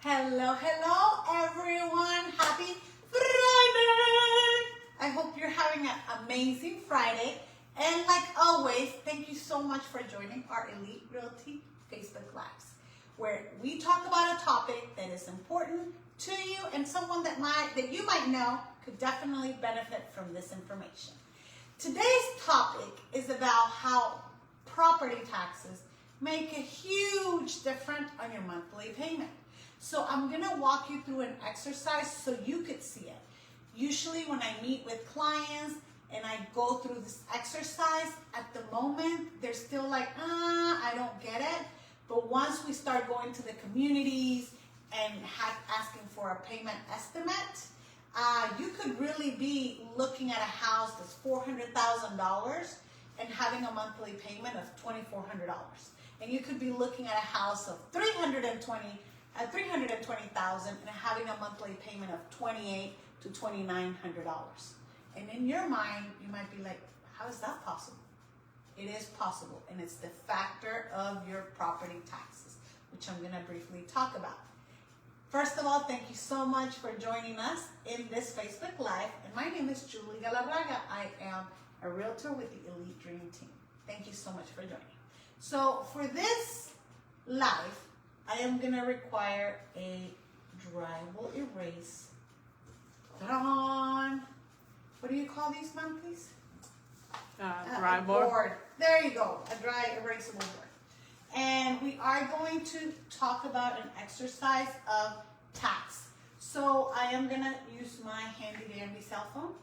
Hello, hello everyone. Happy Friday. I hope you're having an amazing Friday. And like always, thank you so much for joining our Elite Realty Facebook Lives, where we talk about a topic that is important to you and someone that you might know could definitely benefit from this information. Today's topic is about how property taxes make a huge difference on your monthly payment. So I'm going to walk you through an exercise so you could see it. Usually when I meet with clients and I go through this exercise, at the moment they're still like, I don't get it. But once we start going to the communities and asking for a payment estimate, you could really be looking at a house that's $400,000 and having a monthly payment of $2,400. And you could be looking at a house of $320,000 and having a monthly payment of $2,800 to $2,900. And in your mind, you might be like, how is that possible? It is possible, and it's the factor of your property taxes, which I'm going to briefly talk about. First of all, thank you so much for joining us in this Facebook Live. And my name is Julie Galarraga. I am a realtor with the Elite Dream Team. Thank you so much for joining. So for this live, I am going to require a drywall erase. Ta-da! What do you call these monthlies? Drywall board. There you go, a dry erasable board. And we are going to talk about an exercise of tax. So I am going to use my handy dandy cell phone.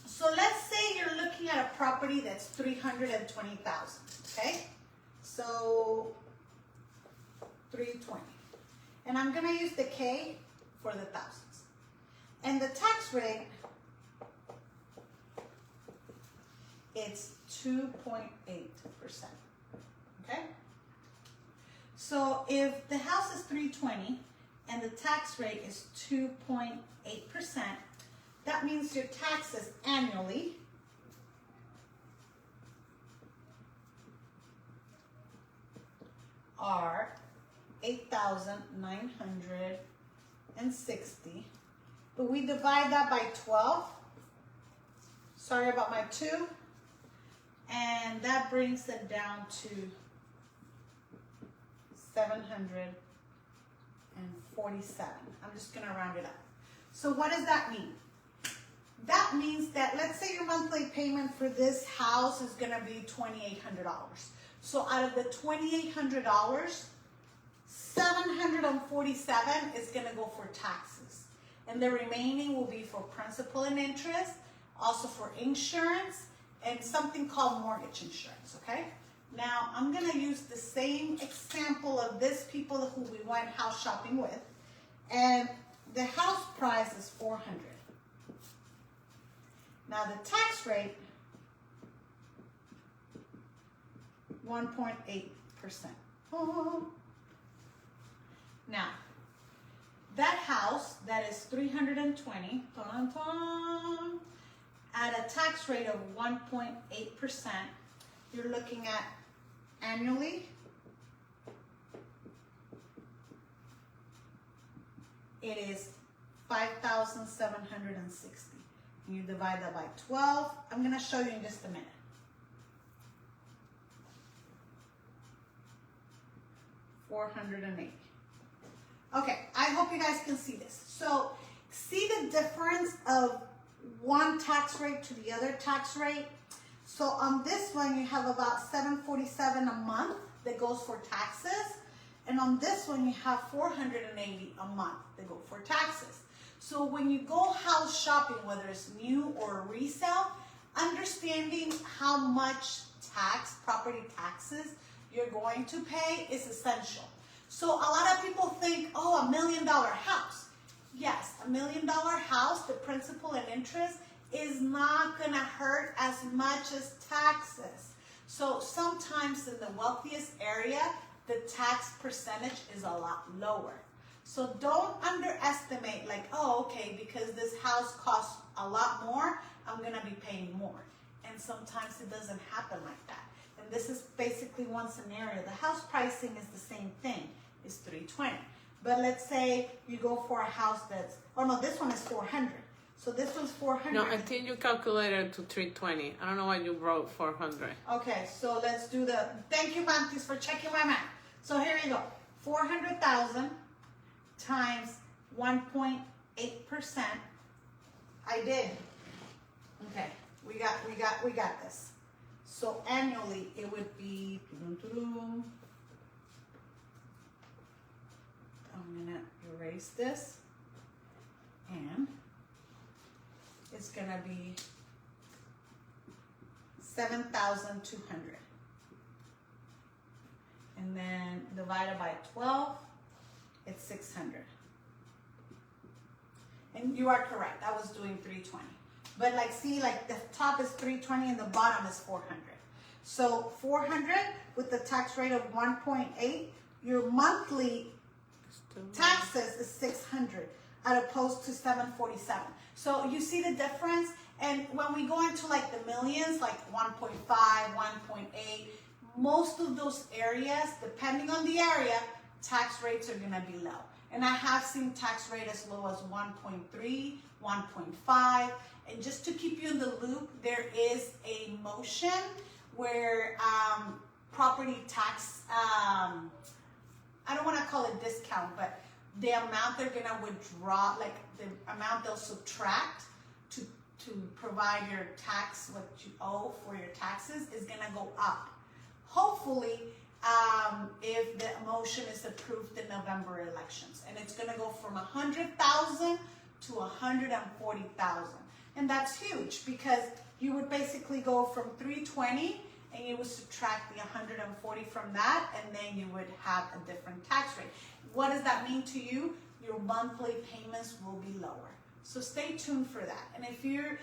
So let's say you're looking at a property that's $320,000, okay? So 320. And I'm going to use the K for the thousands. And the tax rate, it's 2.8%. Okay? So if the house is 320 and the tax rate is 2.8%, that means your taxes annually are $8,960. But we divide that by 12. Sorry about my 2. And that brings it down to 747. I'm just going to round it up. So what does that mean? That means that, let's say your monthly payment for this house is going to be $2,800. So out of the $2,800, $747 is going to go for taxes. And the remaining will be for principal and interest, also for insurance, and something called mortgage insurance, okay? Now, I'm going to use the same example of this people who we went house shopping with, and the house price is $400. Now, the tax rate, 1.8%. Now, that house that is 320, at a tax rate of 1.8%, you're looking at annually, it is $5,760. You divide that by 12. I'm going to show you in just a minute. $480. Okay, I hope you guys can see this. So, see the difference of one tax rate to the other tax rate? So on this one, you have about $747 a month that goes for taxes. And on this one, you have $480 a month that go for taxes. So when you go house shopping, whether it's new or resale, understanding how much property taxes you're going to pay is essential. So a lot of people think, oh, $1 million house. Yes, $1 million house, the principal and interest is not going to hurt as much as taxes. So sometimes in the wealthiest area, the tax percentage is a lot lower. So don't underestimate like, oh, okay, because this house costs a lot more, I'm going to be paying more. And sometimes it doesn't happen like that. And this is basically one scenario. The house pricing is the same thing. is 320. But let's say you go for a house that's, oh no, this one is 400. So this one's 400. No, I think you calculated to 320. I don't know why you wrote 400. Okay, so let's do thank you, Mantis, for checking my math. So here you go. 400,000 times 1.8%. I did. Okay, we got this. So annually it would be, I'm gonna erase this, and it's gonna be 7,200. And then divided by 12, it's 600. And you are correct, I was doing 320. But like, see, like the top is 320 and the bottom is 400. So 400 with the tax rate of 1.8, your monthly taxes is 600 as opposed to 747. So you see the difference? And when we go into like the millions, like 1.5, 1.8, most of those areas, depending on the area, tax rates are gonna be low. And I have seen tax rate as low as 1.3, 1.5. And just to keep you in the loop, there is a motion where property tax, I don't want to call it discount, but the amount they're gonna withdraw, like the amount they'll subtract to provide your tax, what you owe for your taxes, is gonna go up. Hopefully, if the motion is approved in November elections, and it's gonna go from 100,000 to 140,000, and that's huge because you would basically go from 320 and you would subtract the 140 from that, and then you would have a different tax rate. What does that mean to you? Your monthly payments will be lower. So stay tuned for that. And if you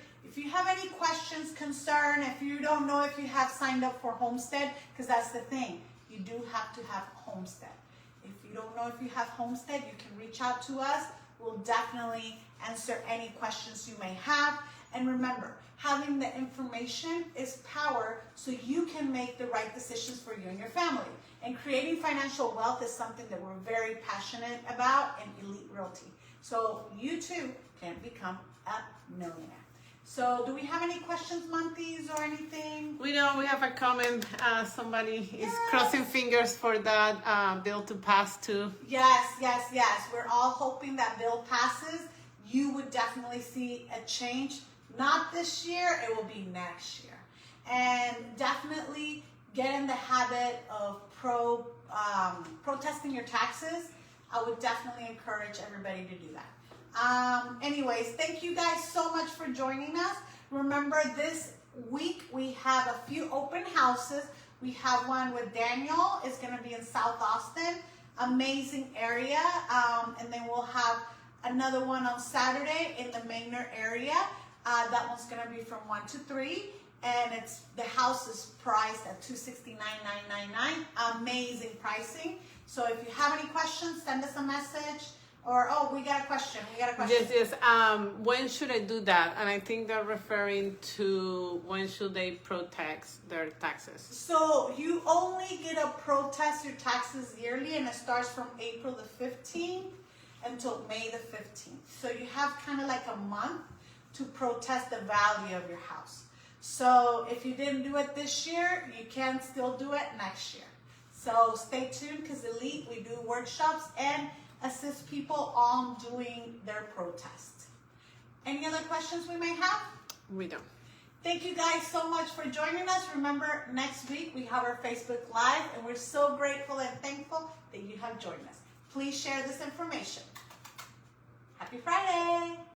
have any questions, concern, if you don't know if you have signed up for Homestead, because that's the thing, you do have to have Homestead. If you don't know if you have Homestead, you can reach out to us. We'll definitely answer any questions you may have. And remember, having the information is power, so you can make the right decisions for you and your family. And creating financial wealth is something that we're very passionate about in Elite Realty. So you too can become a millionaire. So do we have any questions, Monties, or anything? We know we have a comment. Somebody is crossing fingers for that bill to pass too. Yes. We're all hoping that bill passes. You would definitely see a change. Not this year, it will be next year. And definitely get in the habit of protesting your taxes. I would definitely encourage everybody to do that. Anyways, thank you guys so much for joining us. Remember, this week we have a few open houses. We have one with Daniel. It's going to be in South Austin. Amazing area. And then we'll have another one on Saturday in the Maynard area. That one's going to be from 1 to 3. And the house is priced at $269,999. Amazing pricing. So if you have any questions, send us a message. Or, oh, we got a question. Yes. When should I do that? And I think they're referring to when should they protest their taxes. So you only get to protest your taxes yearly, and it starts from April the 15th until May the 15th. So you have kind of like a month to protest the value of your house. So if you didn't do it this year, you can still do it next year. So stay tuned, because Elite, we do workshops and assist people on doing their protest. Any other questions we may have? We don't. Thank you guys so much for joining us. Remember, next week we have our Facebook Live, and we're so grateful and thankful that you have joined us. Please share this information. Happy Friday!